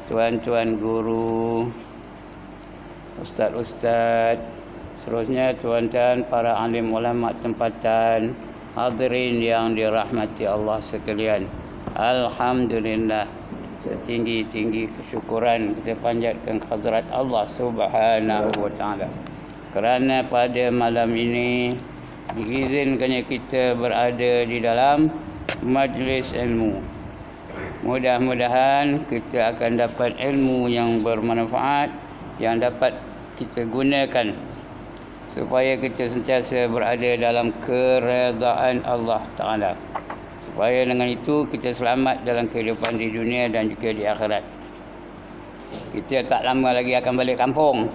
tuan-tuan guru, ustaz-ustaz, seterusnya tuan-tuan para alim ulama tempatan, hadirin yang dirahmati Allah sekalian. Alhamdulillah, setinggi-tinggi kesyukuran kita panjatkan kehadrat Allah Subhanahu wa taala. Kerana pada malam ini diizinkannya kita berada di dalam majlis ilmu. Mudah-mudahan kita akan dapat ilmu yang bermanfaat, yang dapat kita gunakan supaya kita sentiasa berada dalam keredaan Allah Ta'ala. Supaya dengan itu kita selamat dalam kehidupan di dunia dan juga di akhirat. Kita tak lama lagi akan balik kampung.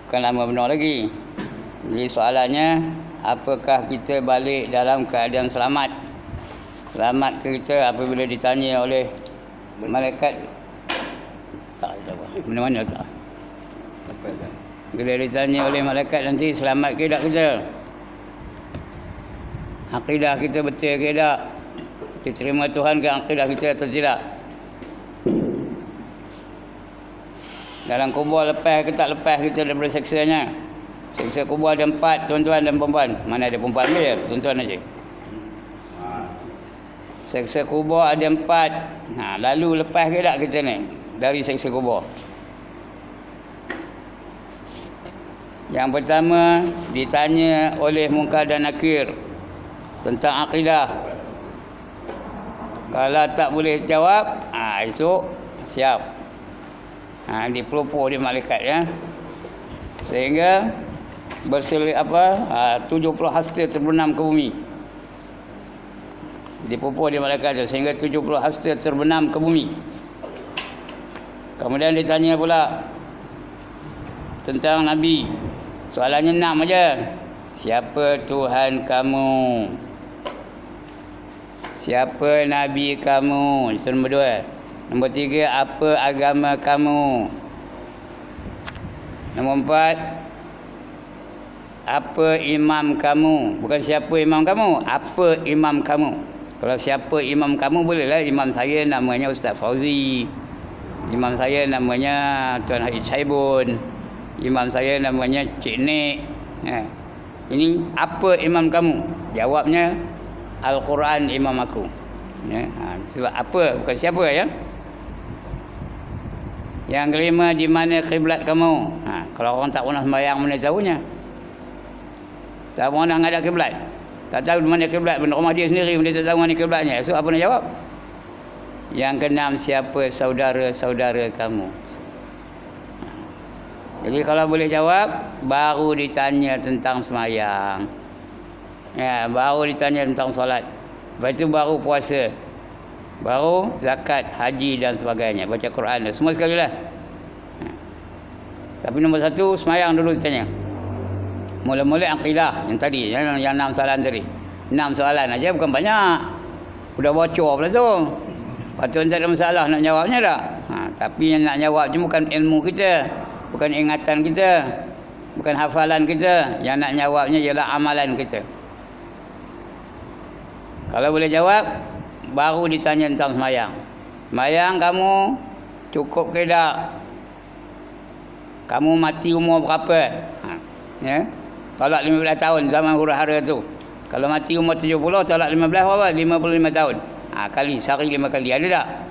Bukan lama benar lagi. Jadi soalannya, apakah kita balik dalam keadaan selamat? Selamat kita apabila ditanya oleh malaikat. Tak tahu mana-mana tak. Bila ditanya oleh malaikat nanti, selamat ke tak kita? Akidah kita betul ke tak? Diterima Tuhan ke akidah kita atau tidak? Dalam kubur lepas ke tak lepas kita daripada seksanya? Seksa kubur ada 4, tuan-tuan dan perempuan. Mana ada perempuan dia? Tuan-tuan aja. Seksa kubur ada 4. Lalu lepas ke tak kita ni dari seksa kubur? Yang pertama ditanya oleh Munkar dan Nakir tentang akidah. Kalau tak boleh jawab, esok siap. Dipelopor di malaikat ya. Sehingga 70 hasta terbenam ke bumi. Dipupur di malaikat itu sehingga 70 hasta terbenam ke bumi. Kemudian ditanya pula tentang Nabi. Soalannya 6 aja. Siapa Tuhan kamu? Siapa Nabi kamu? Itu nombor 2. Nombor 3, apa agama kamu? Nombor 4, apa imam kamu? Bukan siapa imam kamu, apa imam kamu? Kalau siapa imam kamu bolehlah. Imam saya namanya Ustaz Fauzi. Imam saya namanya Tuan Haji Saibun. Imam saya namanya Cik Nek. Ini apa imam kamu? Jawabnya Al-Quran imam aku. Sebab apa, bukan siapa ya. Yang kelima, di mana kiblat kamu? Kalau orang tak pernah sembahyang, mana tahunya? Tak pernah ada kiblat. Tak tahu di mana kiblat, benda rumah dia sendiri dia tak tahu mana kiblatnya. So apa nak jawab? Yang keenam, siapa saudara-saudara kamu? Jadi kalau boleh jawab, baru ditanya tentang sembahyang. Baru ditanya tentang solat. Lepas itu baru puasa. Baru zakat, haji dan sebagainya. Baca Quran, semua sekali lah. Tapi nombor 1, sembahyang dulu ditanya. Mula-mula akidah yang tadi, yang 6 soalan tadi. 6 soalan aja, bukan banyak. Sudah bocor pula tu. Patut tak ada masalah nak jawabnya tak? Tapi yang nak jawab tu bukan ilmu kita, bukan ingatan kita, bukan hafalan kita. Yang nak jawabnya ialah amalan kita. Kalau boleh jawab, baru ditanya tentang sembahyang. Sembahyang kamu cukup ke tak? Kamu mati umur berapa? Tolak 15 tahun zaman huru-hara tu. Kalau mati umur 70, tolak 15 berapa? 55 tahun. Kali, sehari 5 kali. Ada tak?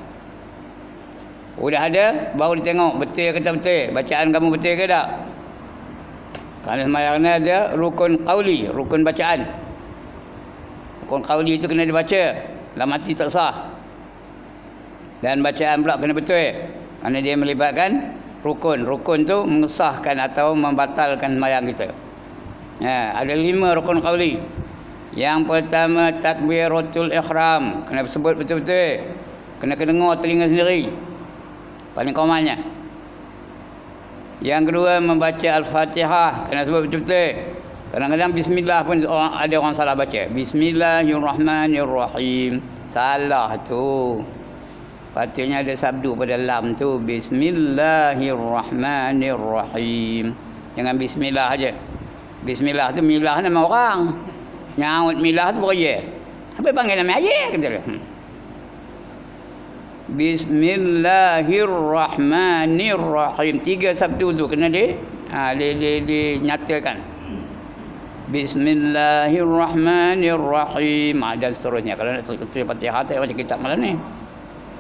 Sudah ada, baru ditengok betul ke tak betul. Bacaan kamu betul ke tak? Kerana sembahyang ni ada rukun qauli, rukun bacaan. Rukun qauli itu kena dibaca. Kalau mati tak sah. Dan bacaan pula kena betul. Kerana dia melibatkan rukun. Rukun tu mengesahkan atau membatalkan sembahyang kita. Ada 5 rukun qauli. Yang pertama, takbiratul ihram. Kena sebut betul-betul. Kena dengar telinga sendiri. Paling komalnya. Yang kedua, membaca Al-Fatihah. Kena sebut betul-betul. Kadang-kadang bismillah pun ada orang salah baca. Bismillahirrahmanirrahim. Salah tu. Patutnya ada sabdu pada lam tu. Bismillahirrahmanirrahim. Jangan bismillah aja. Bismillah tu milah nama orang. Nyaut milah tu beraya. Apa panggil nama ayah? Kata dia. Bismillahirrahmanirrahim. 3 sabtu tu kena dinyatakan. Bismillahirrahmanirrahim. Dan seterusnya. Kalau nak tulis Fatihah tak macam kitab malam ni.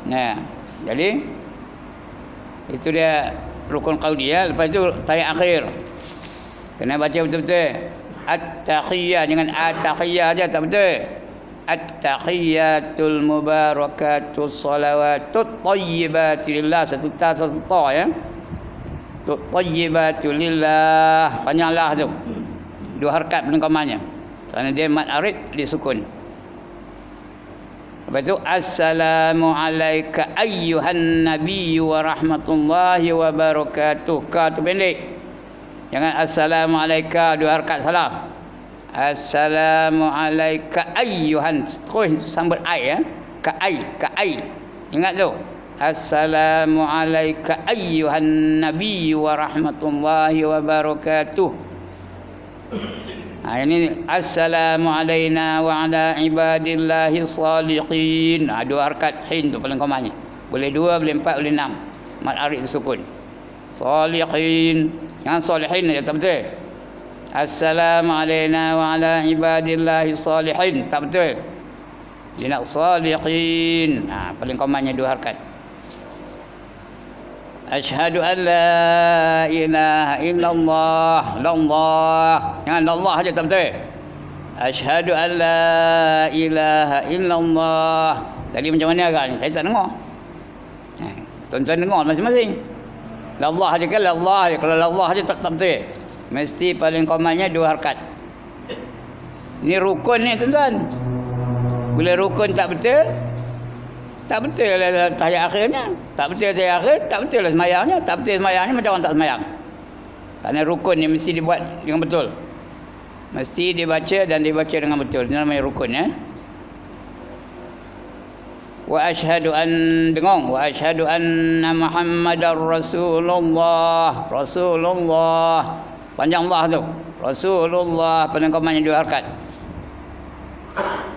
Nah, jadi itu dia rukun qauli ya. Lepas tu tayat akhir. Kena baca betul-betul. At-tahiyyah, jangan at-tahiyyah aja, tak betul. At-tahiyyatul mubarakatus salawatut thayyibatu lillah. Satu ta satu ta ya. Tut thayyibatu lillah. Panjanglah tu. 2 harakat penengkamannya. Kerana dia mad arid disukun. Lepas tu assalamu alayka ayyuhan nabiyyu wa rahmatullahi wa barakatuh. Ka tu pendek. Jangan assalamu alayka 2 harakat salah. Assalamu alayka ayyuhan. Terus sambut ai ya. Ka ai. Ingat tu. Assalamu alayka ayyuhan nabiyyu wa rahmatullahi wa barakatuh. Ini assalamu alayna wa ala ibadillahi salihin. 2 harakat hin tu paling komanya. Boleh 2, boleh 4, boleh 6. Mad arid disukun. Salihin. Jangan salihin aja, tak betul. Assalamu alayna wa ala ibadillahi salihin. Tak betul. Dia nak salihin. Paling komanya 2 harakat. Asyhadu an la ilaha illallah. Allah. Jangan Allah aja, tak betul. Asyhadu an la ilaha illallah. Tadi macam mana agak ni? Saya tak dengar. Tuan-tuan dengar masing-masing. Allah aja kan Allah aja. Kalau Allah aja tak betul. Mesti paling komanya 2 harakat. Ni rukun ni tuan-tuan. Bila rukun tak betul, tak betul lah tahiyat akhirnya. Tak betul tahiyat akhir, tak betul lah semayangnya. Tak betul semayangnya macam orang tak semayang. Kerana rukun ni mesti dibuat dengan betul. Mesti dibaca dan dibaca dengan betul. Ini namanya rukun ya. Wa asyhadu an dengung. Wa asyhadu anna Muhammadar Rasulullah. Rasulullah. Panjang Allah tu. Rasulullah. Penengkamannya 2 harakat.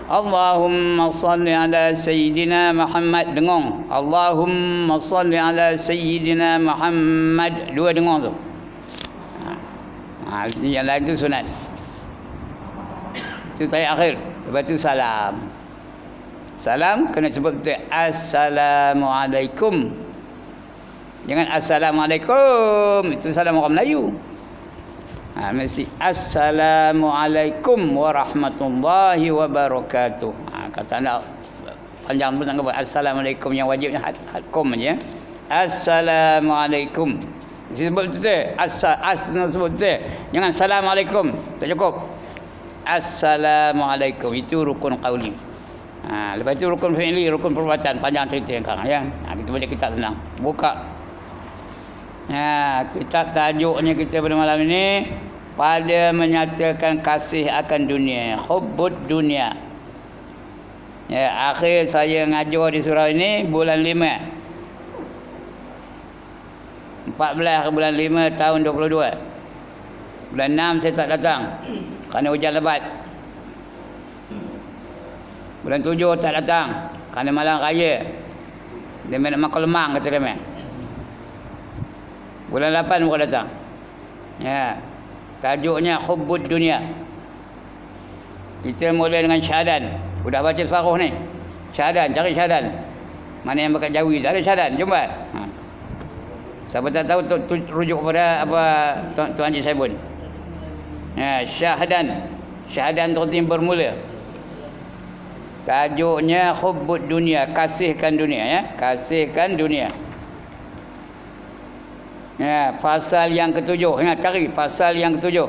Allahumma salli ala Sayyidina Muhammad. Dengung. Allahumma salli ala Sayyidina Muhammad. 2 dengung tu. Yang lain tu sunat. Itu tayat akhir. Lepas tu salam. Salam kena sebut betul. Assalamualaikum. Jangan assalamualaikum. Itu salam orang Melayu. Mesti assalamualaikum warahmatullahi wabarakatuh. Kata nak panjang pun tak apa. Assalamualaikum yang wajibnya hadkum aja. Assalamualaikum. Sebut betul. Sebut betul. Jangan assalamualaikum. Tak cukup. Assalamualaikum. Itu rukun qauli. Lepas itu rukun fi'li, rukun perbuatan. Panjang cerita yang sekarang ya. Kita boleh kitab senang. Buka. Kitab tajuknya kita pada malam ini, pada menyatakan kasih akan dunia, hubbud dunia. Akhir saya ngajar di surau ini bulan 5. 14 bulan 5 tahun 22. Bulan 6 saya tak datang kerana hujan lebat. Bulan 7 tak datang kerana malam raya. Dia nak makan lemang kata dia. Bulan 8 baru datang. Tajuknya hubbud dunia. Kita mula dengan syahadan. Sudah baca separuh ni. Syahadan, cari syahadan. Mana yang berkat Jawi? Tak ada syahadan. Jumpa. Siapa tak tahu rujuk kepada apa Tuan Haji Saibun. Syahadan. Syahadan terus bermula. Tajuknya hubbud dunia, kasihkan dunia ya. Kasihkan dunia. Pasal yang ke-7. Ingat cari pasal yang ke-7.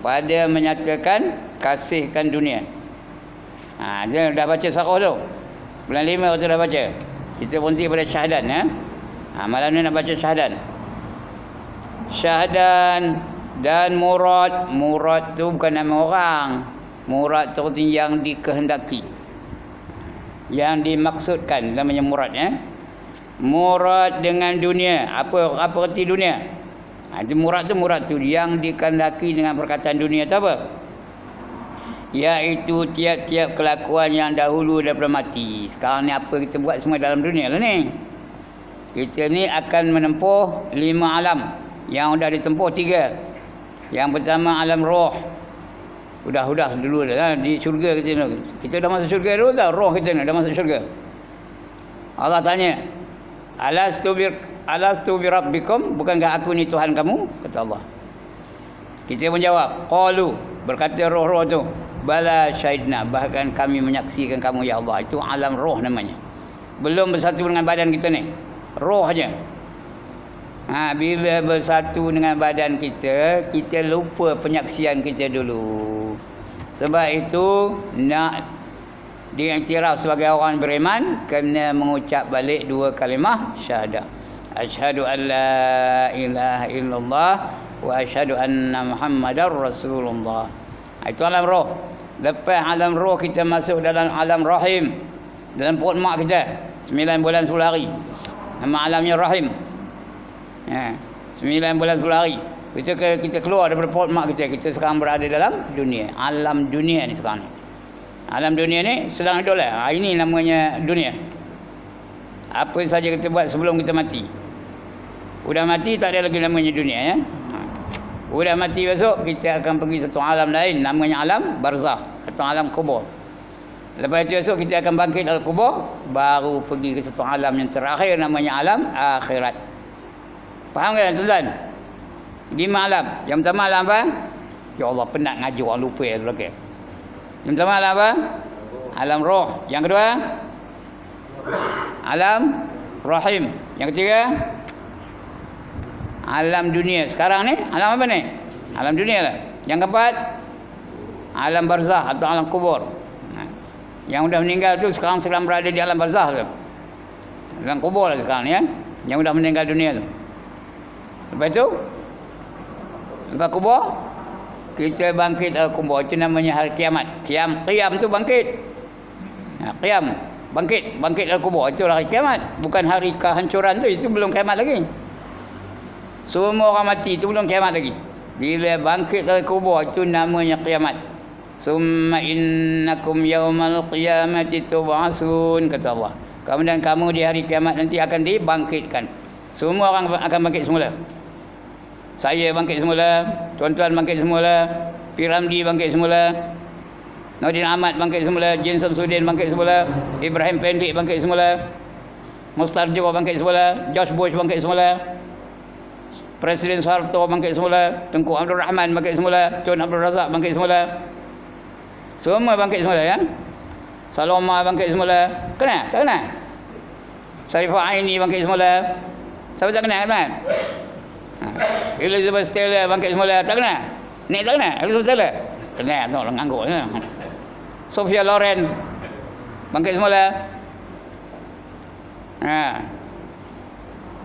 Pada menyatakan kasihkan dunia. Dia dah baca sarah tu. Bulan 5 waktu dah baca. Kita berhenti pada syahadan ya. Malam ni nak baca syahadan. Syahadan dan murad. Murad tu bukan nama orang. Murad tu yang dikehendaki. Yang dimaksudkan namanya murad ya. Murad dengan dunia. Apa erti dunia? Itu murad tu yang dikehendaki dengan perkataan dunia tu apa? iaitu tiap-tiap kelakuan yang dahulu daripada mati. Sekarang ni apa kita buat semua dalam dunia lah ni. Kita ni akan menempuh 5 alam. Yang dah ditempuh 3. Yang pertama alam roh. Sudah dulu dah di syurga kita ni. Kita dah masuk syurga dulu dah. Roh kita ni dah masuk syurga. Allah tanya, Alastu bi rabbikum, bukankah aku ni Tuhan kamu? Kata Allah. Kita menjawab, qalu, berkata roh-roh tu, bala syahidna, bahkan kami menyaksikan kamu ya Allah. Itu alam roh namanya. Belum bersatu dengan badan kita ni. Roh aja. Bila bersatu dengan badan kita, kita lupa penyaksian kita dulu. Sebab itu nak diiktiraf sebagai orang beriman, kena mengucap balik 2 kalimah syahadah. Asyhadu an la ilaha illallah wa asyhadu anna Muhammadar Rasulullah. Itu alam roh. Lepas alam roh kita masuk dalam alam rahim. Dalam perut mak kita 9 bulan 10 hari. Nama alamnya rahim. 9 bulan 10 hari. Kita keluar daripada perut mak kita. Kita sekarang berada dalam dunia. Alam dunia ni sekarang ni. Alam dunia ni sedang hidup lah. Ini namanya dunia. Apa saja kita buat sebelum kita mati. Udah mati tak ada lagi namanya dunia ya. Udah mati besok kita akan pergi satu alam lain namanya alam barzakh atau alam kubur. Lepas itu besok kita akan bangkit dari kubur, baru pergi ke satu alam yang terakhir namanya alam akhirat. Faham kan tuan-tuan? 5 alam. Yang pertama alam apa? Ya Allah, penat ngaji orang lupa ya dulu. Yang pertama alam apa? Alam roh. Yang kedua alam rahim. Yang ketiga alam dunia. Sekarang ni alam apa ni? Alam dunia lah. Yang keempat alam barzakh atau alam kubur. Yang sudah meninggal tu sekarang sedang berada di alam barzakh tu. Alam kubur lah sekarang ni ya. Yang sudah meninggal dunia tu. Lepas tu lepas kubur kita bangkit dari kubur. Itu namanya hari kiamat. Qiyam tu bangkit. Qiyam bangkit dari kubur. Itu hari kiamat. Bukan hari kehancuran tu. Itu belum kiamat lagi. Semua orang mati itu belum kiamat lagi. Bila bangkit dari kubur itu namanya kiamat. Summa innakum yaumal qiyamati tub'atsun, kata Allah. Kemudian kamu di hari kiamat nanti akan dibangkitkan. Semua orang akan bangkit semula. Saya bangkit semula, tuan-tuan bangkit semula, Piramdi bangkit semula, Nordin Ahmad bangkit semula, Jin Samsudin bangkit semula, Ibrahim Pendek bangkit semula, Mustarjo bangkit semula, George Bush bangkit semula, Presiden Soeharto bangkit semula, Tengku Abdul Rahman bangkit semula, Tun Abdul Razak bangkit semula. Semua bangkit semula ya. Saloma bangkit semula. Kenal? Tak kenal? Sarifah Aini bangkit semula. Siapa tak kenal kan? Elizabeth Taylor bangkit semula. Tak kenal? Nek tak kenal? Elizabeth Taylor? Kenal, no, orang ngangguk ya. Sophia Loren bangkit semula.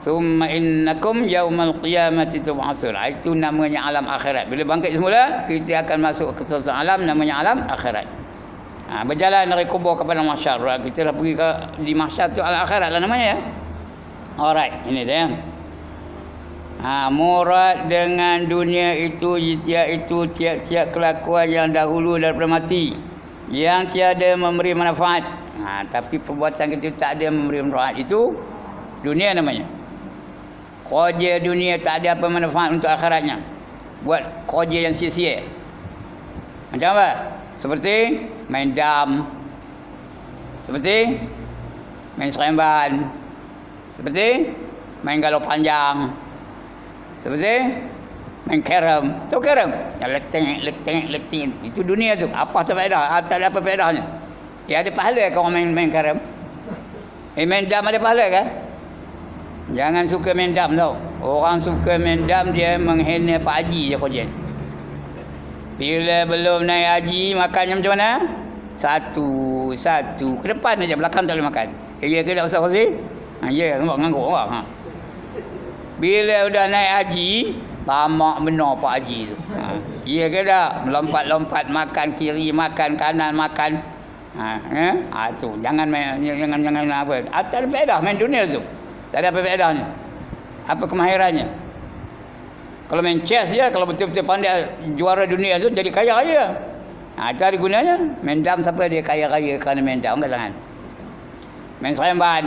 Summa innakum yaumal qiyamati tub'atsun. Itu namanya alam akhirat. Bila bangkit semula, kita akan masuk ke satu alam namanya alam akhirat. Berjalan dari kubur kepada mahsyar. Kita dah pergi ke di mahsyar tu alam akhirat lah namanya ya. Alright, ini dia. Murad dengan dunia itu iaitu tiap-tiap kelakuan yang dahulu daripada mati yang tiada memberi manfaat. Tapi perbuatan kita tak ada memberi manfaat. Itu dunia namanya. Kerja dunia tak ada apa manfaat untuk akhiratnya. Buat kerja yang sia-sia. Macam apa? Seperti main dam, seperti main seremban, seperti main galau panjang, seperti main carom. Tahu carom? Yang leteng. Itu dunia tu. Apa tak faedah? Tak ada apa faedahnya. Ya ada pahala ke orang main carom? Main dam ada pahala ke? Jangan suka main dam tau. Orang suka main dam dia menghina Pak Haji je kerja. Bila belum naik haji makannya macam mana? Satu. Ke depan aja, belakang tak boleh makan. Ya ke tak usah Fazil? Ya, nampak ngangguk orang. Bila udah naik haji, tamak benar Pak Haji tu. Ya ke tak? Melompat-lompat makan kiri, makan kanan, makan. Tu jangan apa. Tak ada faedah main dunia tu. Tak ada apa faedahnya. Apa kemahirannya? Kalau main chess je, kalau betul-betul pandai juara dunia tu jadi kaya aja. Itu ada gunanya. Mendam siapa dia kaya-kaya kerana mendam kat tangan. Main seremban.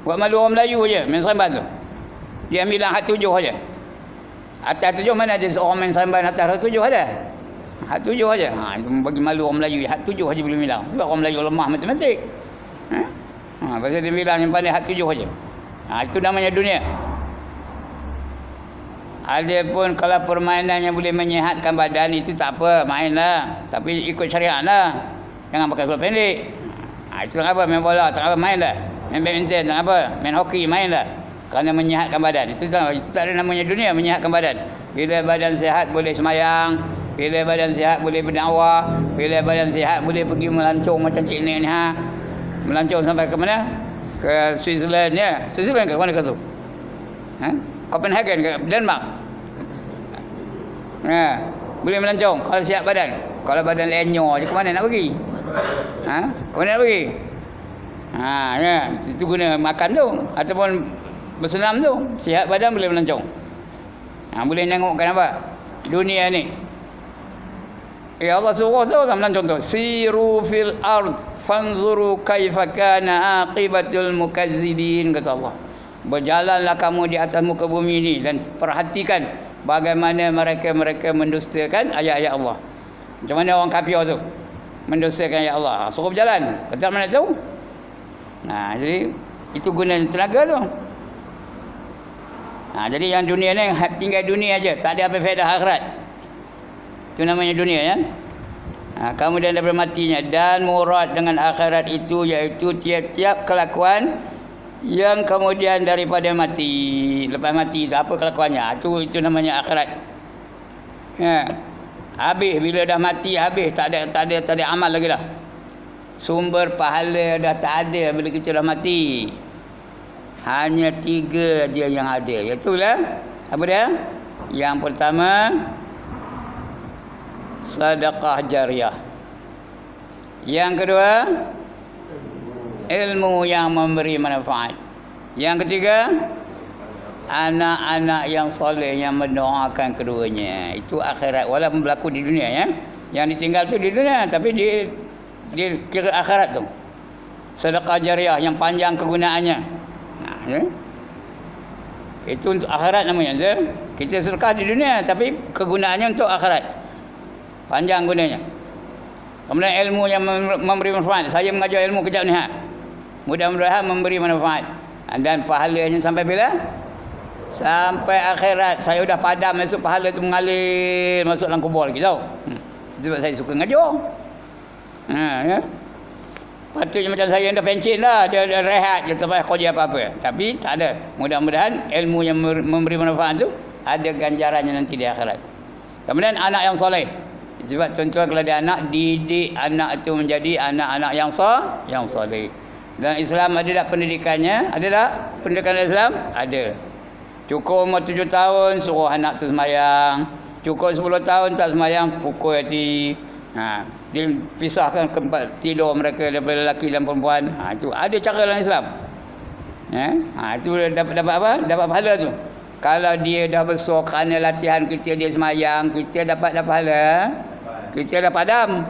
Buat malu orang Melayu je main seremban tu. Dia ambil hak 7 saja. Atas 7 mana ada seorang main seremban atas hak 7 ada? Hak 7 saja. Itu bagi malu orang Melayu. Hak 7 saja boleh bilang. Sebab orang Melayu lemah matematik. Pasal dia bilang yang pandai hak 7 saja. Itu namanya dunia. Ada pun kalau permainan yang boleh menyihatkan badan itu tak apa, mainlah. Tapi ikut syariat lah. Jangan pakai seluar pendek. Itu tak apa, main bola tak apa, mainlah. Main badminton tak apa, main hoki mainlah. Kerana menyihatkan badan. Itu tak ada namanya dunia, menyihatkan badan. Bila badan sihat boleh semayang, bila badan sihat boleh berdakwah, bila badan sihat boleh pergi melancong macam cik ni ha. Melancong sampai ke mana? Ke Switzerland ya. Switzerland ke mana ke tu? Copenhagen ke Denmark. Boleh melancong kalau sihat badan. Kalau badan lenyor je ke mana nak pergi? Ke mana nak pergi? Ya, itu guna makan tu ataupun bersenam tu. Sihat badan boleh melancong. Boleh tengokkan apa? Dunia ni. Allah suruh tu orang melancong tu. Siru fil ard fanzuru kaifa kana aqibatul mukazzibin, kata Allah. Berjalanlah kamu di atas muka bumi ini dan perhatikan bagaimana mereka mendustakan ayat-ayat Allah. Macam mana orang kafir tu mendustakan ayat Allah. Suruh berjalan. Kata mana tahu? Jadi itu guna tenaga tu. Jadi yang dunia ni tinggal dunia aja, tak ada apa faedah akhirat. Itu namanya dunia ya. Kemudian daripada matinya dan murad dengan akhirat itu iaitu tiap-tiap kelakuan yang kemudian daripada mati, lepas mati itu apa kelakuannya? Itu namanya akhirat. Habis bila dah mati habis tak ada amal lagi dah. Sumber pahala dah tak ada bila kita dah mati. Hanya 3 dia yang ada. Iaitu lah apa dia? Yang pertama sedekah jariah. Yang kedua ilmu yang memberi manfaat. Yang ketiga anak-anak yang soleh yang mendoakan keduanya. Itu akhirat walaupun berlaku di dunia ya. Yang ditinggal tu di dunia tapi dia kira akhirat tu. Sedekah jariah yang panjang kegunaannya. Ya. Itu untuk akhirat namanya. Kita sedekah di dunia tapi kegunaannya untuk akhirat. Panjang gunanya. Kemudian ilmu yang memberi manfaat. Saya mengajar ilmu kejap ni mudah-mudahan memberi manfaat. Dan pahalanya sampai bila? Sampai akhirat. Saya dah padam masuk pahala tu mengalir masuk dalam kubur lagi tahu. Sebab saya suka mengajar. Ya. Patutnya macam saya yang dah pencen dah, dia rehat je tak payah kerja apa-apa. Tapi tak ada. Mudah-mudahan ilmu yang memberi manfaat tu ada ganjarannya nanti di akhirat. Kemudian anak yang soleh. Sebab tuan-tuan kalau ada anak, didik anak itu menjadi anak-anak yang soleh. Dan Islam ada tak pendidikannya? Ada tak pendidikan Islam? Ada. Cukup umur 7 tahun suruh anak tu semayang. Cukup 10 tahun tak semayang pukul hati. Dia pisahkan tempat tidur mereka daripada lelaki dan perempuan. Itu ada cara dalam Islam. Itu dapat apa? Dapat pahala tu. Kalau dia dah besar kerana latihan kita dia semayang, kita dapat pahala. Kita dah padam.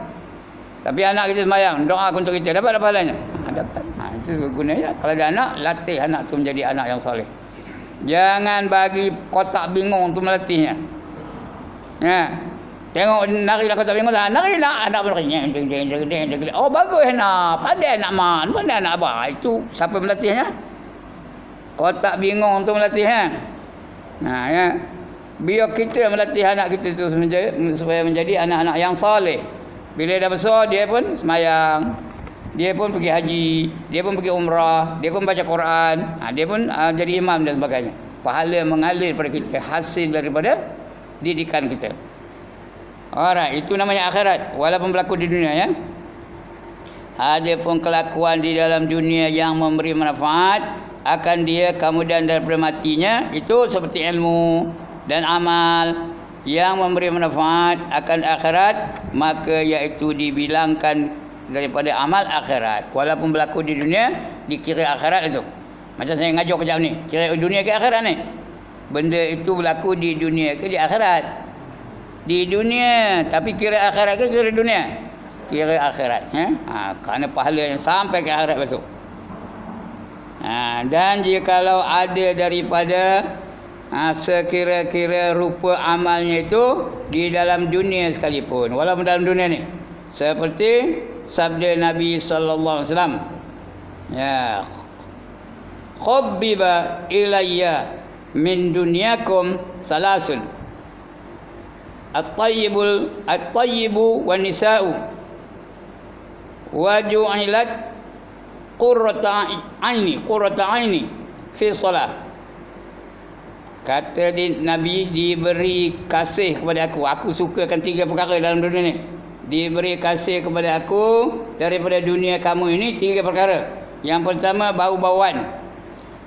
Tapi anak kita semayang, doa untuk kita dapat pahalanya. Dapat. Itu gunanya. Kalau ada anak, latih anak tu menjadi anak yang soleh. Jangan bagi kotak bingung tu melatihnya. Tengok nari dalam kotak bingung lah. Nari nak anak berani. Oh bagus nak. Pandai anak man, pandai anak abah. Itu siapa melatihnya? Kotak bingung tu melatihnya. Ya. Biar kita melatih anak kita tu supaya menjadi anak-anak yang soleh. Bila dah besar dia pun semayang, dia pun pergi haji, dia pun pergi umrah, dia pun baca Quran, dia pun jadi imam dan sebagainya. Pahala mengalir pada kita hasil daripada didikan kita. Alright, itu namanya akhirat walaupun berlaku di dunia ya. Ada pun kelakuan di dalam dunia yang memberi manfaat akan dia kemudian daripada matinya itu seperti ilmu dan amal yang memberi manfaat akan akhirat, maka iaitu dibilangkan daripada amal akhirat walaupun berlaku di dunia dikira akhirat itu. Macam saya ngajar kejap ni, kira dunia ke akhirat ni? Benda itu berlaku di dunia ke di akhirat? Di dunia, tapi kira akhirat ke kira dunia? kira akhirat, ya. Kerana pahala yang sampai ke akhirat besok. Dan jikalau ada daripada sekira-kira rupa amalnya itu di dalam dunia sekalipun, walaupun dalam dunia ni, seperti sabda Nabi sallallahu alaihi wasallam, ya, khabbiba ilayya min dunyakum salasun, at-tayyibu wan nisa'u wa ju'ilat qurrata aini fi salat. Kata Nabi, diberi kasih kepada aku sukakan 3 perkara dalam dunia ni. Diberi kasih kepada aku daripada dunia kamu ini 3 perkara. Yang pertama, bau-bauan.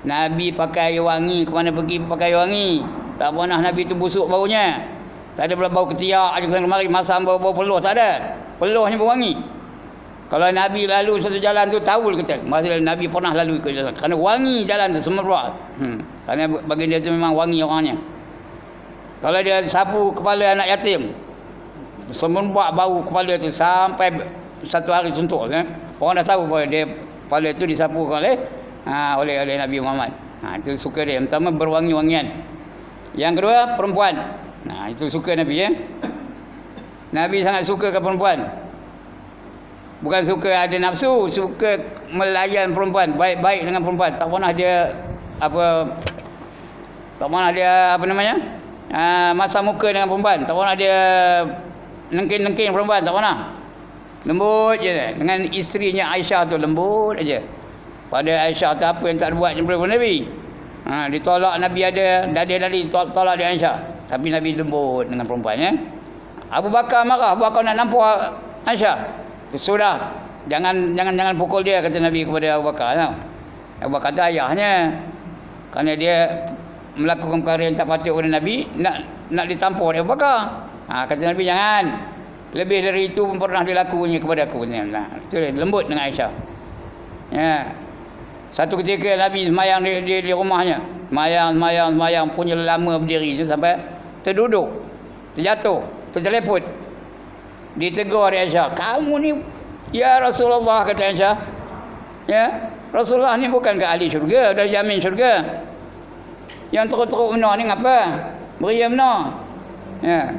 Nabi pakai wangi, ke mana pergi pakai wangi. Tak pernah Nabi tu busuk baunya. Tak ada pula bau ketiak aja kemari masam bau-bau peluh, tak ada. Peluhnya berwangi. Kalau Nabi lalu satu jalan tu, tahu kita masa Nabi pernah lalu ke jalan, kerana wangi jalan tu semerbak. Kerana bagi dia tu memang wangi orangnya. Kalau dia sapu kepala anak yatim, semerbak bau kepala tu sampai satu hari suntuk, orang dah tahu bahawa dia kepala tu disapu oleh Nabi Muhammad. Itu suka dia. Yang pertama, berwangi-wangian. Yang kedua, perempuan. Itu suka Nabi, ya. Nabi sangat suka ke perempuan. Bukan suka ada nafsu, suka melayan perempuan, baik-baik dengan perempuan. Tak pernah dia masa muka dengan perempuan. Tak pernah dia nengkin-nengkin perempuan, tak pernah. Lembut je. Dengan isterinya Aisyah tu lembut aja. Pada Aisyah tu apa yang tak buat daripada Nabi. Ditolak Nabi, ada dadi tolak dia Aisyah. Tapi Nabi lembut dengan perempuan, ya. Abu Bakar marah, Abu Bakar nak nampak Aisyah. Sudah, jangan pukul dia, kata Nabi kepada Abu Bakar. Abu Bakar tu ayahnya. Kerana dia melakukan perkara yang tak patut kepada Nabi, nak ditampar Abu Bakar. Kata Nabi, jangan. Lebih dari itu pun pernah dilakukannya kepada aku. Itu lembut dengan Aisyah. Ya. Satu ketika Nabi semayang di rumahnya. Semayang punya lama berdiri tu sampai terduduk, terjatuh, terjeleput. Ditegur oleh Aisyah, kamu ni, ya Rasulullah, kata Aisyah, ya, Rasulullah ni bukan ke ahli syurga, dah jamin syurga. Yang teruk-teruk benar ni ngapa? Beria benar. Ya.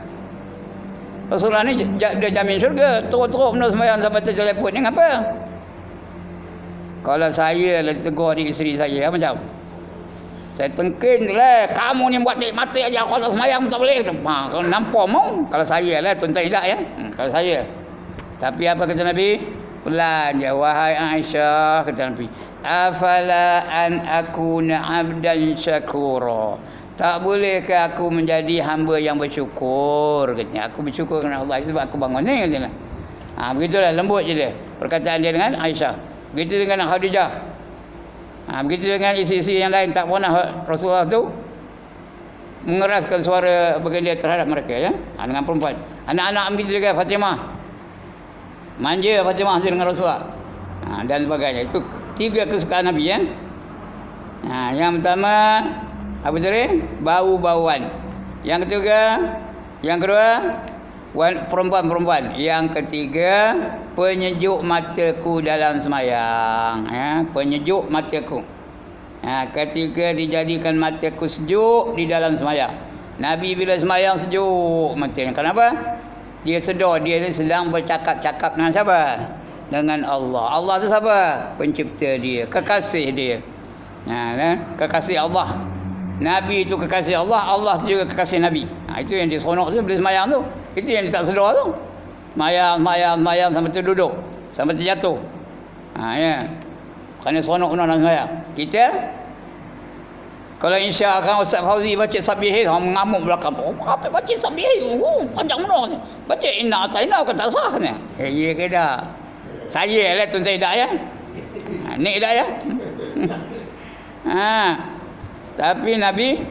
Rasulullah ni dah jamin syurga, teruk-teruk benar sembahyang sampai terjeleput ni ngapa? Kalau saya lah ditegur di isteri saya, macam saya tengkin tu lah, kamu ni buat mati aja, kalau semayang tak boleh. Kalau nampak mau, kalau saya lah, tuan-tuan tidak, ya. Kalau saya. Tapi apa kata Nabi? Pelan je, wahai Aisyah, kata Nabi, afala an akuna abdan syakura. Tak bolehkah aku menjadi hamba yang bersyukur, katanya. Aku bersyukur kepada Allah sebab aku bangun ni, katanya. Begitulah, lembut je dia perkataan dia dengan Aisyah. Begitu dengan Khadijah. Begitu dengan isi-isi yang lain. Tak pernah Rasulullah tu mengeraskan suara baginda terhadap mereka, ya. Dengan perempuan. Anak-anak begitu juga, Fatimah. Manja Fatimah dengan Rasulullah. Dan sebagainya. Itu 3 kesukaan Nabi, ya. Yang pertama, apa tadi? Bau-bauan. Yang kedua, perempuan-perempuan. Yang ketiga, penyejuk mataku dalam semayang, ya, penyejuk mataku. Ketika dijadikan mataku sejuk di dalam semayang. Nabi bila semayang sejuk matanya. Kenapa? Dia sedar dia sedang bercakap-cakap dengan siapa? Dengan Allah. Allah tu siapa? Pencipta dia, kekasih dia. Kekasih Allah. Nabi itu kekasih Allah, Allah juga kekasih Nabi. Itu yang dia seronok tu bila semayang tu. Itu yang dia tak sedar tu. Mayang sampai terduduk, sampai terjatuh. Ya. Kerana seronok benar dalam semayang. Kita kalau insya-Allah Ustaz Fauzi baca Sabihin, orang mengamuk belakang. Apa baca Sabihin? Panjang benar. Baca Inna Ataina ke tak sah ni. Ya ke dah. Saya lah tuan tidak, ya. Ni dah, ya. Tapi Nabi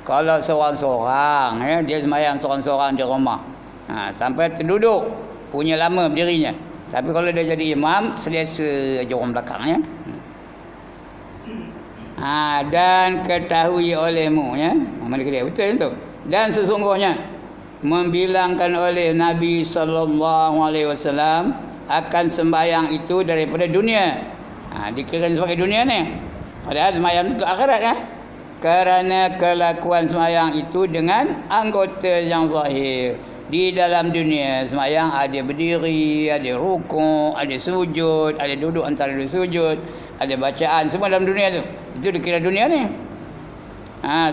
kalau seorang-seorang, ya, dia semayang seorang-seorang di rumah. Sampai terduduk, punya lama berdirinya. Tapi kalau dia jadi imam, selesa aja orang belakang, ya. Dan ketahui olehmu, ya. Mana dia betul tu. Dan sesungguhnya membilangkan oleh Nabi sallallahu alaihi wasallam akan sembahyang itu daripada dunia. Dikirakan sebagai dunia ni. Padahal sembahyang itu akhirat kan. Kerana kelakuan sembahyang itu dengan anggota yang zahir. Di dalam dunia sembahyang ada berdiri, ada rukuk, ada sujud, ada duduk antara dua sujud, ada bacaan, semua dalam dunia tu. Itu dikira dunia ni.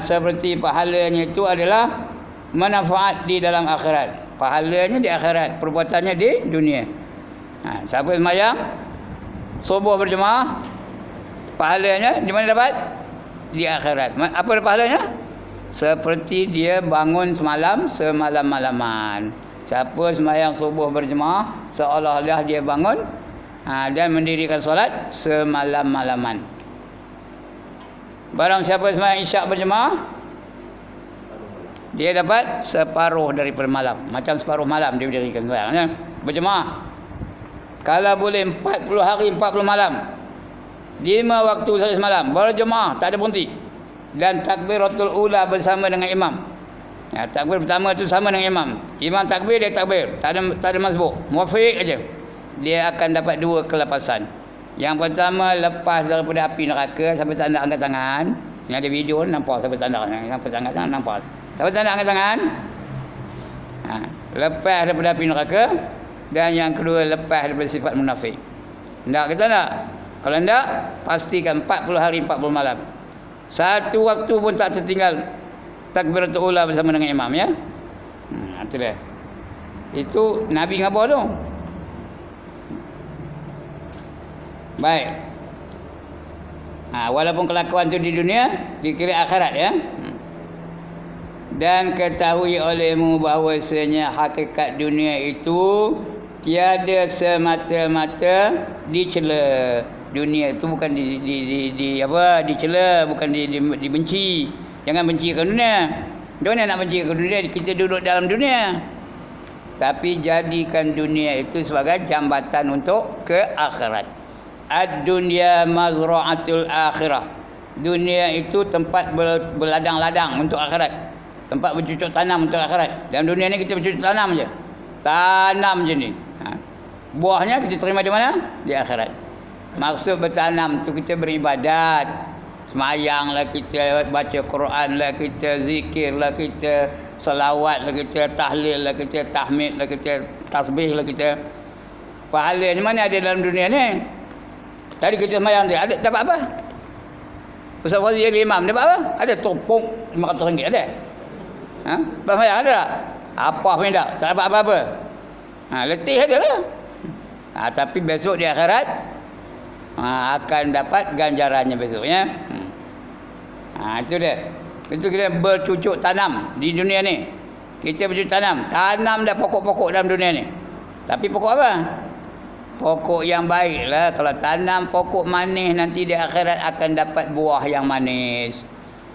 Seperti pahalanya itu adalah manfaat di dalam akhirat. Pahalanya di akhirat, perbuatannya di dunia. Siapa sembahyang subuh berjemaah, pahalanya di mana dapat? Di akhirat. Apa pahalanya? Seperti dia bangun semalam-malaman. Siapa sembahyang subuh berjemaah, seolah-olah dia bangun dan mendirikan solat semalam-malaman. Barang siapa sembahyang isyak berjemaah, dia dapat separuh daripada malam. Macam separuh malam dia mendirikan sembahyang berjemaah. Kalau boleh 40 hari 40 malam, 5 waktu sehari semalam berjemaah, tak ada berhenti. Dan takbiratul ula bersama dengan imam. Takbir pertama tu sama dengan imam. Imam takbir, dia takbir. Tak ada masbuk. Muafiq aja. Dia akan dapat 2 kelepasan. Yang pertama, lepas daripada api neraka sampai tanda angkat tangan. Ini ada video nampak sampai tanda tangan nampak. Sampai tanda angkat tangan. Lepas daripada api neraka. Dan yang kedua, lepas daripada sifat munafik. Tak kata tak? Kalau tak, pastikan 40 hari 40 malam. Satu waktu pun tak tertinggal takbiratul ula bersama dengan imam ya. Itu dia. Itu Nabi ngapa tu? Baik. Walaupun kelakuan tu di dunia dikira akhirat ya. Dan ketahui olehmu bahawasanya hakikat dunia itu tiada semata-mata dicela. Dunia itu bukan dicela, bukan dibenci. Jangan bencikan dunia. Dunia nak bencikan dunia, kita duduk dalam dunia. Tapi jadikan dunia itu sebagai jambatan untuk ke akhirat. Ad-dunya mazra'atul akhirah. Dunia itu tempat berladang-ladang untuk akhirat. Tempat bercucuk tanam untuk akhirat. Dalam dunia ni kita bercucuk tanam je. Tanam je ni. Buahnya kita terima di mana? Di akhirat. Maksud bertanam tu kita beribadat. Semayang lah kita, baca Quran lah kita, zikir lah kita, salawat lah kita, tahlil lah kita, tahmid lah kita, tasbih lah kita. Pahalanya mana ada dalam dunia ni? Tadi kita semayang dia, ada dapat apa? Ustaz Fazil jadi imam, dapat apa? Ada topong RM500 ada. Lepas semayang ada tak? Apa pun tak dapat apa-apa. Letih ada lah. Tapi besok di akhirat akan dapat ganjarannya besoknya. Itu dia. Itu kita bercucuk tanam di dunia ni. Kita bercucuk tanam. Tanam dah pokok-pokok dalam dunia ni. Tapi pokok apa? Pokok yang baik lah. Kalau tanam pokok manis, nanti di akhirat akan dapat buah yang manis.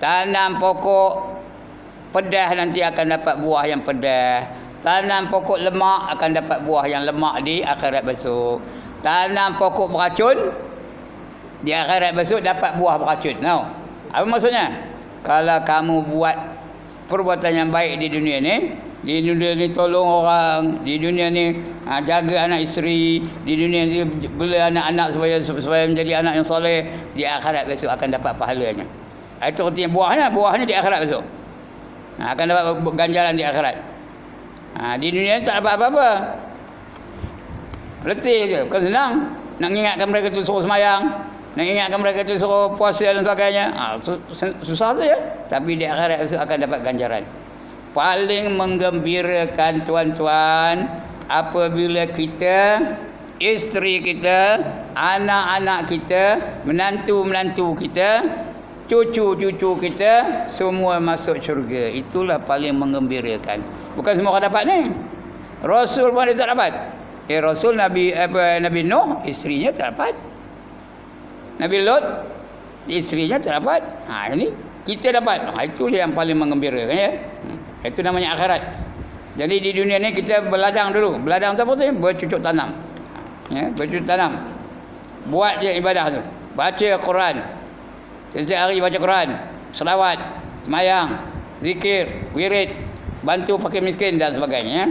Tanam pokok pedas, nanti akan dapat buah yang pedas. Tanam pokok lemak, akan dapat buah yang lemak di akhirat besok. Tanam pokok beracun, di akhirat besok dapat buah beracun. Apa maksudnya? Kalau kamu buat perbuatan yang baik di dunia ni, di dunia ni tolong orang, di dunia ni jaga anak isteri, di dunia ni bela anak-anak supaya menjadi anak yang soleh, di akhirat besok akan dapat pahalanya. Itu artinya buahnya di akhirat besok. Akan dapat ganjaran di akhirat. Di dunia ni tak dapat apa-apa. Letih je, bukan senang. Nak ingatkan mereka tu suruh semayang, nak ingatkan mereka tu suruh puasa dan sebagainya. Susah saja. Tapi di akhirat itu akan dapat ganjaran. Paling menggembirakan tuan-tuan apabila kita, isteri kita, anak-anak kita, menantu-menantu kita, cucu-cucu kita semua masuk syurga. Itulah paling menggembirakan. Bukan semua orang dapat ni. Rasul pun dia tak dapat. Rasul Nabi Nuh, isterinya tak dapat. Nabi Lot, isterinya tak dapat. Ini kita dapat. Itu yang paling menggembirakan ya. Itu namanya akhirat. Jadi di dunia ni kita berladang dulu. Berladang tu apa tu? Bercucuk tanam. Bercucuk tanam. Buat je ibadah tu. Baca Quran. Setiap hari baca Quran, selawat, semayang, zikir, wirid, bantu fakir miskin dan sebagainya.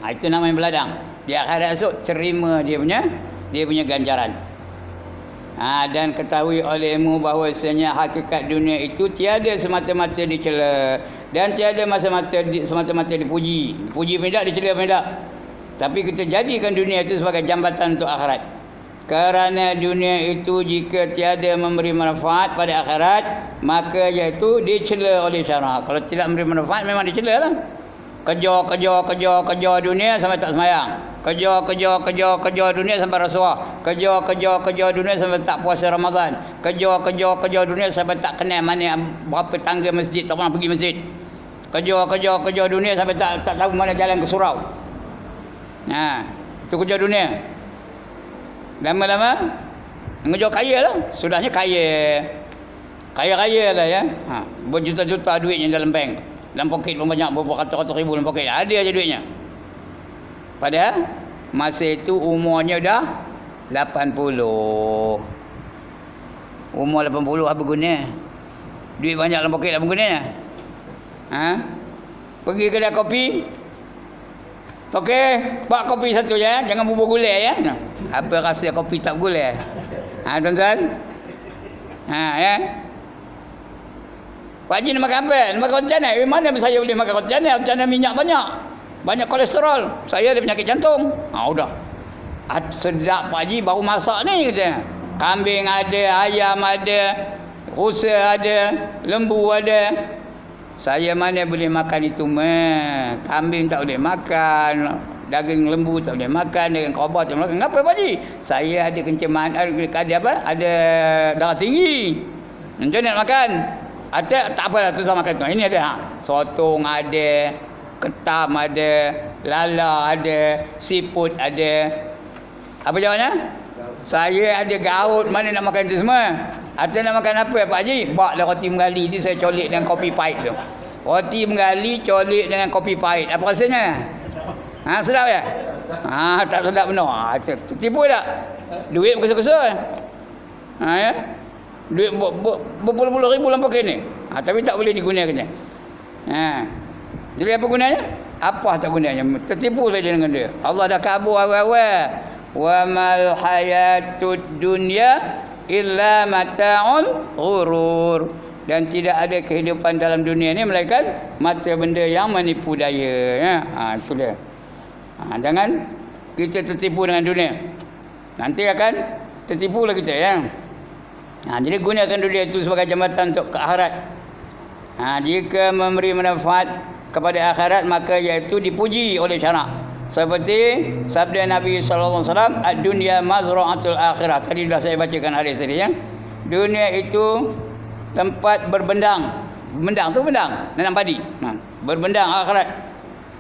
Itu namanya berladang. Di akhirat esok terima dia punya ganjaran. Dan ketahui olehmu bahawasanya hakikat dunia itu tiada semata-mata dicela dan tiada semata-mata dipuji. Dipuji pun tak, dicela pun tak. Tapi kita jadikan dunia itu sebagai jambatan untuk akhirat. Kerana dunia itu jika tiada memberi manfaat pada akhirat, maka iaitu dicela oleh syarak. Kalau tidak memberi manfaat memang dicela lah. Kerja dunia sampai tak semayang. Kerja dunia sampai rasuah. Kerja dunia sampai tak puasa Ramadan. Kerja dunia sampai tak kenal mana berapa tangga masjid, tak pernah pergi masjid. Kerja dunia sampai tak tahu mana jalan ke surau. Itu kerja dunia. Lama-lama mengejar kaya lah. Sudahnya kaya lah ya. Berjuta-juta duitnya dalam bank. Dalam poket pun banyak, berapa ratus ribu dalam poket. Ada aja duitnya. Padahal masa itu umurnya dah 80. Umur 80 apa guna? Duit banyak dalam poket apa gunanya? Pergi kedai kopi. Okey, buat kopi satu je, jangan bubur gulai ya. Apa rasa kopi tak gulai? Tuan-tuan. Ya. Pak Haji nak makan apa? Nak makan roti canai. Mana saya boleh makan roti canai? Roti canai minyak banyak. Banyak kolesterol. Saya ada penyakit jantung. Sudah. Sedap Pak Haji baru masak ni kata. Kambing ada, ayam ada, rusa ada, lembu ada. Saya mana boleh makan itu mah. Kambing tak boleh makan, daging lembu tak boleh makan, daging kobra tak boleh makan. Kenapa Pak Haji? Saya ada kenceman, ada apa? Ada darah tinggi. Macam mana nak makan? Ada tak apa tu sama makan tu. Ini ada sotong ada, ketam ada, lala ada, siput ada. Apa jawapannya? Saya ada gaut, mana nak makan tu semua? Atau nak makan apa Pak Haji? Baklah roti menggali tu saya colik dengan kopi pahit tu. Roti menggali colik dengan kopi pahit. Apa rasanya? Sedap ya? Tak sedap benar. Tertipu tak? Duit berkusa-kusa. Ya? Duit berpuluh-puluh ribu dalam poket ni. Tapi tak boleh digunakannya. Jadi apa gunanya? Apa tak gunanya? Tertipu saja dengan dia. Allah dah kabur awal-awal. Wa mal hayatud dunya illa mata'un ghurur. Dan tidak ada kehidupan dalam dunia ni melainkan mata benda yang menipu daya. Itu dia. Jangan kita tertipu dengan dunia. Nanti akan tertipu lah kita ya. Jadi gunakan dunia itu sebagai jambatan untuk ke akhirat. Jika memberi manfaat kepada akhirat maka iaitu dipuji oleh syarak. Seperti sabda Nabi sallallahu alaihi wasallam, ad-dunya mazra'atul akhirah. Tadi dah saya bacakan hadis tadi ya. Dunia itu tempat berbendang. Bendang tu bendang, nanam padi. Berbendang akhirat.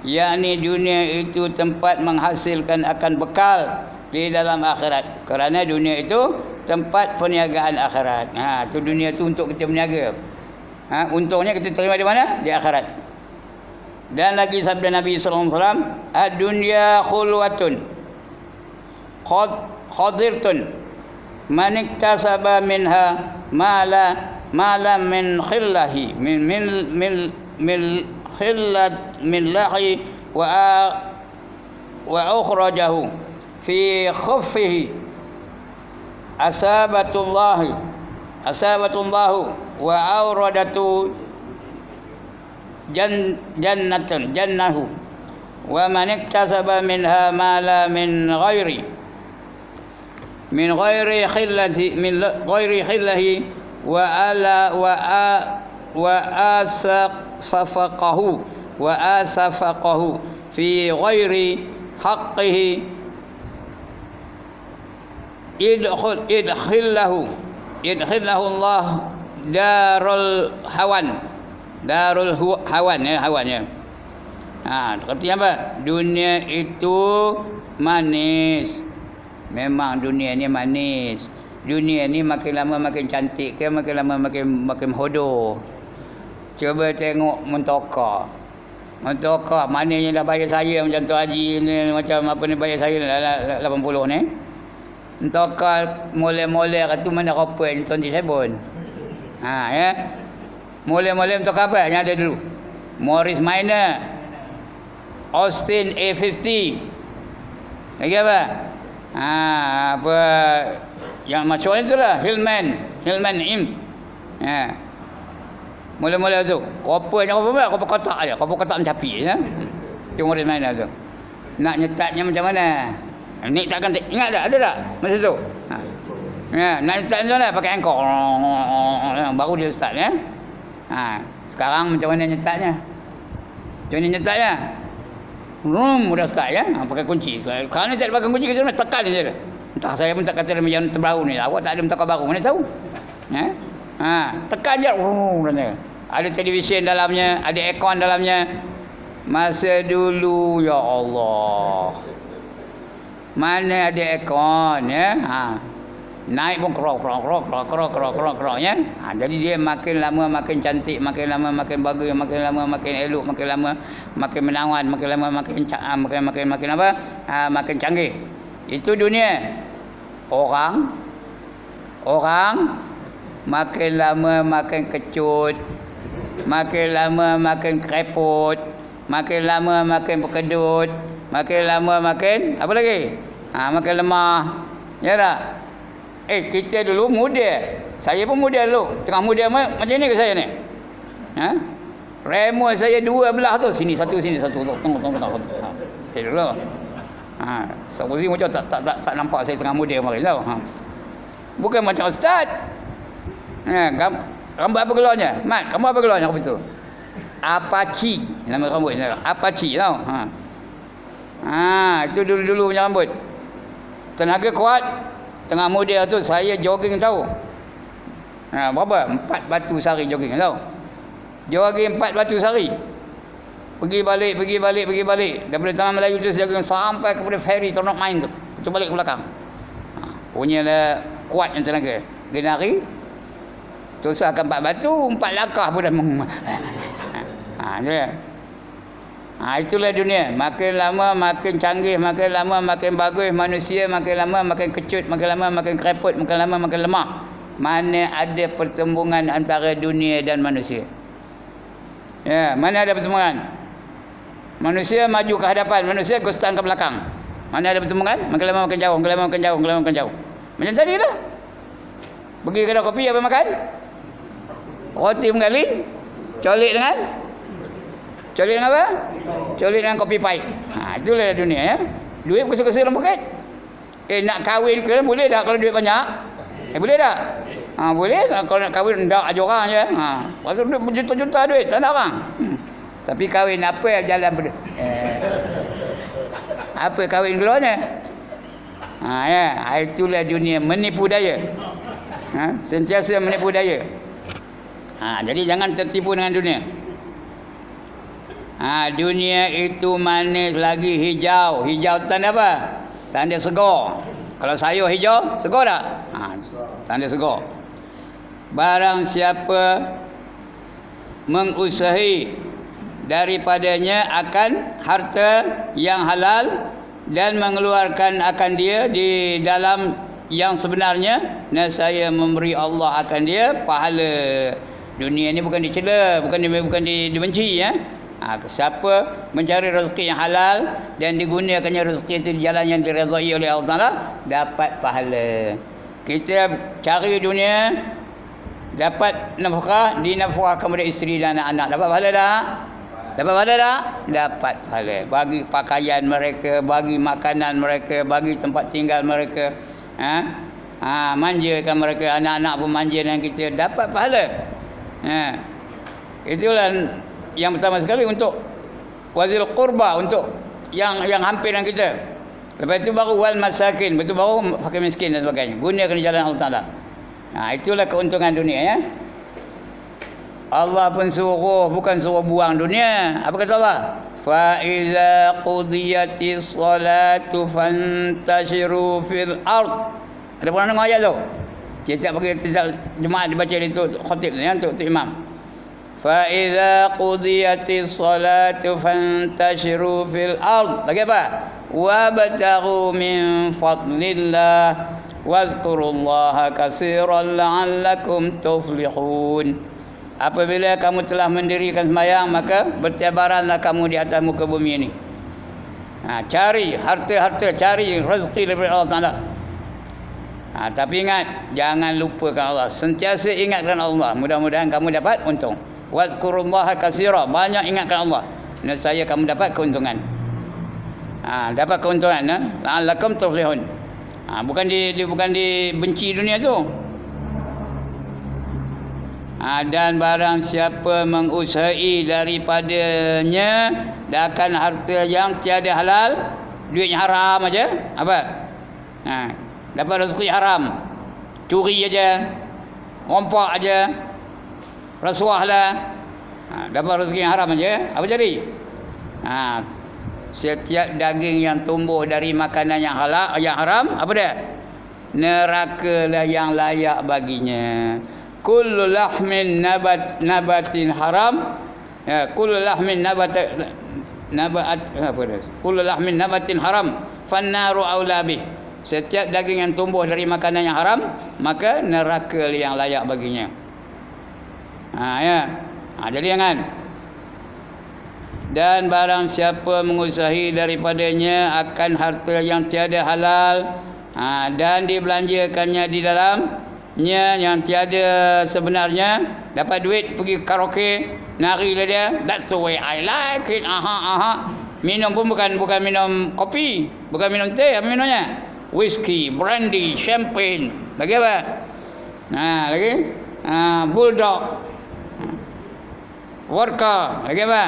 Yakni dunia itu tempat menghasilkan akan bekal di dalam akhirat. Kerana dunia itu tempat perniagaan akhirat. Tu dunia tu untuk kita berniaga. Untungnya kita terima di mana? Di akhirat. Dan lagi sabda Nabi sallallahu alaihi wasallam, ad-dunya khulwatun khadirtun man iktasaba minha mala min khillahi min khillat min lahi wa akhrajahu fi khuffihi asabatullahu wa awradatu jannahu wa man iktasaba minha mala min ghairi khillahi wa asafaqahu fi ghairi haqqihi idkhillahu Allah darul hawan ya, hawan ya. Artinya apa? Dunia itu manis. Memang dunia ni manis. Dunia ni makin lama makin cantik ke, makin lama makin hodoh. Cuba tengok Muntaka. Maknanya dah bayar saya macam tu Haji ni, macam apa ni bayar saya 80 ni. Muntaka mula-mula kata mana rupa ni Tuan Cik Sabun. Ya. Mula-mula untuk apa yang ada dulu? Morris Minor, Austin A50, Lagi apa? Apa yang macam itulah Hillman Imp. Mula-mula tu kopa kotak aja, kopa kotak mencapi ya. Cuma di mana tu. Nak nyetaknya macam mana? Ni takkan ingat tak? Ada tak masa tu? Nak nyetak macam mana? Pakai angkor. Baru dia start ya. Sekarang macam mana nyetaknya? Macam mana nyetaknya? Udah start ya. Pakai kunci. Kalau ni tak pakai kunci kita nak tekan je. Entah saya pun tak kata yang terbaru ni. Awak tak ada mentakar baru. Mana tahu? Tekan je. Ada televisyen dalamnya, ada aircon dalamnya. Masa dulu ya Allah. Mana ada aircon ya? Naik pun kerok ya. Jadi dia makin lama makin cantik, makin lama makin bagus, makin lama makin elok, makin lama makin menawan, makin lama makin apa? Makin canggih. Itu dunia. Orang makin lama makin kecut, makin lama makin kereput, makin lama makin berkedut, makin lama makin apa lagi? Makin lemah. Ya tak? Kita dulu muda. Saya pun muda dulu. Tengah muda macam ni ke saya ni? Remote saya dua belah tu. Sini satu. Tengok. Saya dulu. Seperti macam tak nampak saya tengah muda kemarin tau. Bukan macam ustaz. Rambut apa gelarnya? Mat, kamu apa gelarnya rambut tu? Apache. Nama rambut saya. Apache tau. Itu dulu punya rambut. Tenaga kuat. Tengah muda tu saya jogging tahu. Berapa? 4 batu sehari jogging tahu. Jogging 4 batu sehari. Pergi balik. Daripada Taman Melayu tu saya jogging sampai kepada ferry Ternok Main tu. Itu balik ke belakang. Punyalah kuat yang tenaga. Genari. Terus akan 4 batu, 4 langkah pun dah dia. Itulah dunia. Makin lama makin canggih, makin lama makin bagus manusia, makin lama makin kecut, makin lama makin kereput, makin lama makin lemah. Mana ada pertembungan antara dunia dan manusia? Ya, mana ada pertembungan? Manusia maju ke hadapan, manusia gostan ke belakang. Mana ada pertembungan? Makin lama makin jauh, makin lama makin jauh, makin lama makin jauh. Macam tadi lah. Pergi kedai kopi apa makan? Roti menggali, colik dengan apa? Colik dengan kopi pahit. Itulah dunia ya. Duit kesel-kesel dalam poket. Nak kahwin ke boleh tak kalau duit banyak? Boleh tak? Boleh. Kalau nak kahwin ndak aja orang je. Pasal duit berjuta-juta duit tak nak orang. Tapi kahwin apa yang jalan apa kahwin keluarnya? Itulah dunia menipu daya. Sentiasa menipu daya. Jadi jangan tertipu dengan dunia. Dunia itu manis lagi hijau. Hijau tanda apa? Tanda segar. Kalau sayur hijau, segar tak? Tanda segar. Barang siapa mengusahi daripadanya akan harta yang halal dan mengeluarkan akan dia di dalam yang sebenarnya, saya memberi Allah akan dia pahala. Dunia ni bukan dicela, bukan dibenci ya. Siapa mencari rezeki yang halal dan digunakannya rezeki itu di jalan yang diredai oleh Allah Taala, dapat pahala. Kita cari dunia, dapat nafkah, dinafkahkan kepada isteri dan anak-anak. Dapat pahala tak? Dapat pahala tak? Dapat pahala. Bagi pakaian mereka, bagi makanan mereka, bagi tempat tinggal mereka. Manjakan mereka, anak-anak pun manja dengan kita, dapat pahala. Itulah yang pertama sekali untuk wazil qurba, untuk yang hampir dengan kita. Lepas itu baru wal masakin, betul baru fakir miskin dan sebagainya. Gunakan jalan Allah Taala. Itulah keuntungan dunia ya. Allah pun suruh, bukan suruh buang dunia. Apa kata Allah? Fa iza qudiyatis salatu fantashiru fil ard. Ada pernah dengar ayat tu? Kita bagi jemaah dibaca itu khatib ya, untuk imam. Fa iza qudiyatis salatu fantashiru fil ard. Lagi apa? Wabtaghu min fadlillah wadhkurullaha katsiran la'allakum tuflihun. Apabila kamu telah mendirikan sembahyang, maka bertebaranlah kamu di atas muka bumi ini. Cari harta-harta, cari rezeki daripada Allah Ta'ala. Tapi ingat, jangan lupakan Allah. Sentiasa ingatkan Allah. Mudah-mudahan kamu dapat untung. Wazkurullaha katsira. Banyak ingatkan Allah. Nescaya kamu dapat keuntungan. Dapat keuntungan. La'allakum tuflihun. Bukan dibenci dunia tu. Dan barang siapa mengusahai daripadanya akan harta yang tiada halal, duitnya haram aja, apa? Dapat rezeki haram, curi aja, rompak aja, rasuah lah, dapat rezeki yang haram aja, apa jadi? Setiap daging yang tumbuh dari makanan yang halal, yang haram, apa dia? Neraka lah yang layak baginya. Kullu lahmin nabatin haram, kullu lahmin kullu lahmin nabatin haram, fannaru aula bih. Setiap daging yang tumbuh dari makanan yang haram, maka neraka yang layak baginya. Jadi jangan. Dan barang siapa mengusahi daripadanya akan harta yang tiada halal, dan dibelanjakannya di dalamnya yang tiada sebenarnya, dapat duit pergi karaoke, nari lah dia, that's the way I like it. Minum pun bukan minum kopi, bukan minum teh, apa minumnya? Whisky, brandy, champagne, lagi apa? Lagi bulldog, vodka, lagi apa?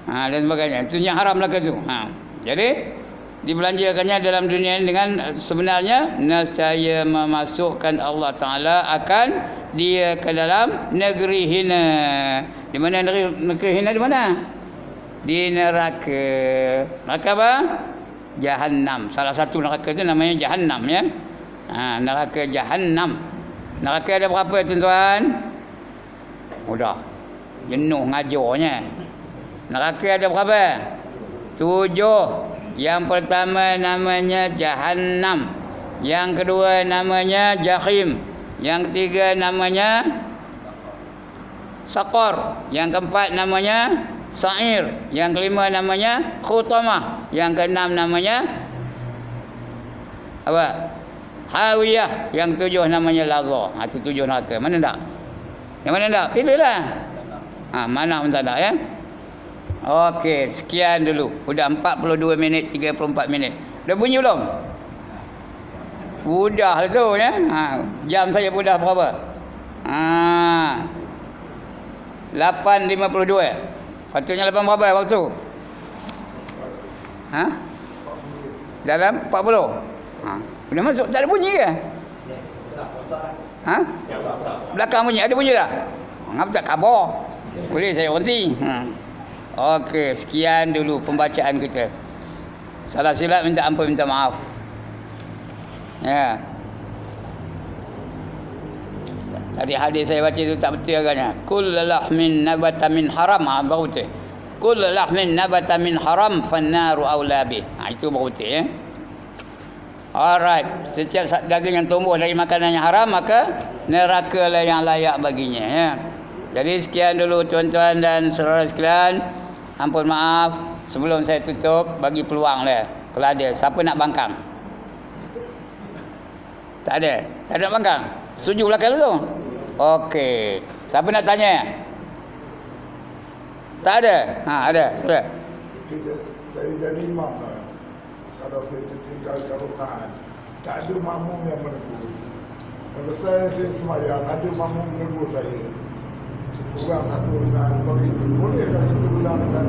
Dan sebagainya. Itu yang haram lah tu. Jadi dibelanjakannya dalam dunia ini dengan sebenarnya, nescaya memasukkan Allah Ta'ala akan dia ke dalam negeri hina. Di mana negeri hina di mana? Di neraka. Neraka apa? Jahannam. Salah satu neraka itu namanya Jahannam, ya. Neraka Jahannam. Neraka ada berapa tuan-tuan? Mudah. Jenuh ngajarnya. Neraka ada berapa? 7. Yang pertama namanya Jahannam. Yang kedua namanya Jahim. Yang ketiga namanya Saqar. Yang keempat namanya Sa'ir. Yang kelima namanya Khutamah. Yang keenam namanya apa? Hawiyah. Yang tujuh namanya Lazah. Itu 7 neraka. Mana tak? Yang mana tak? Pilihlah. Mana pun tak ada, ya. Okey, sekian dulu. Sudah 42 minit 34 minit. Dah bunyi belum? Sudah lah tu, ya. Jam saya pun dah berapa? 8.52. Patutnya 8 berapa waktu? Dalam 40. Dah masuk, tak ada bunyi ke? Belakang bunyi, ada bunyi tak? Ngapa tak khabar? Boleh saya berhenti. Okey, sekian dulu pembacaan kita. Salah silap minta ampun, minta maaf. Ya. Tadi hadis saya baca itu tak betul agaknya. Kullu lahmin nabata min haram, baru betul. Kullu lahmin nabata min haram fannaru aula bih. Itu baru betul, ya. Alright, setiap daging yang tumbuh dari makanan yang haram, maka neraka lah yang layak baginya, ya. Jadi sekian dulu tuan-tuan dan saudara sekalian. Ampun maaf, sebelum saya tutup, bagi peluang lah. Kalau ada, siapa nak bangkang? Tak ada? Tak ada nak bangkang? Setuju belakang tu? Okey. Siapa nak tanya? Tak ada? Ada. Sudah. Saya jadi imam lah. Kalau saya tertinggal jarukan, tak ada makmum yang menegur. Kalau saya semayang, ada makmum menegur saya. Kurang satu rekaan begitu. Boleh tak itu ulang dan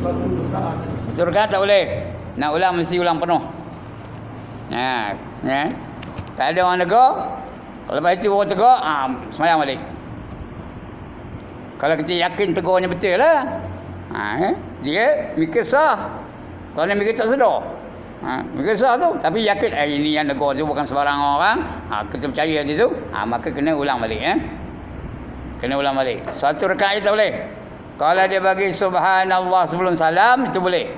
satu rekaan? Satu rekaan tak boleh. Nak ulang mesti ulang penuh. Ya. Tak ada orang tegur. Lepas itu orang tegur, semayang balik. Kalau kita yakin tegurnya betul lah. Dia mikir sah. Kalau dia mikir tak sedar. Mikir sah tu. Tapi yakin ini yang tegur tu bukan sebarang orang. Kita percaya dia tu. Maka kena ulang balik, ya. Kena ulang balik. Satu rakaat tak boleh. Kalau dia bagi subhanallah sebelum salam, itu boleh.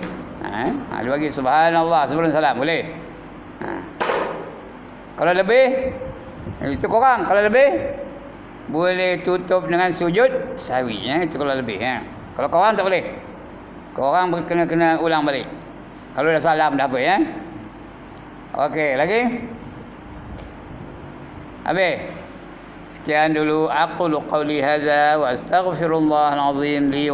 Dia bagi subhanallah sebelum salam, boleh. Kalau lebih, itu kurang. Kalau lebih, boleh tutup dengan sujud sawi, ya. Itu kalau lebih, ya. Kalau kurang tak boleh. Korang kena ulang balik. Kalau dah salam dah apa ya? Okey, lagi? Habis. Sekian dulu aqulu qawli hadza wa astaghfirullahal azim li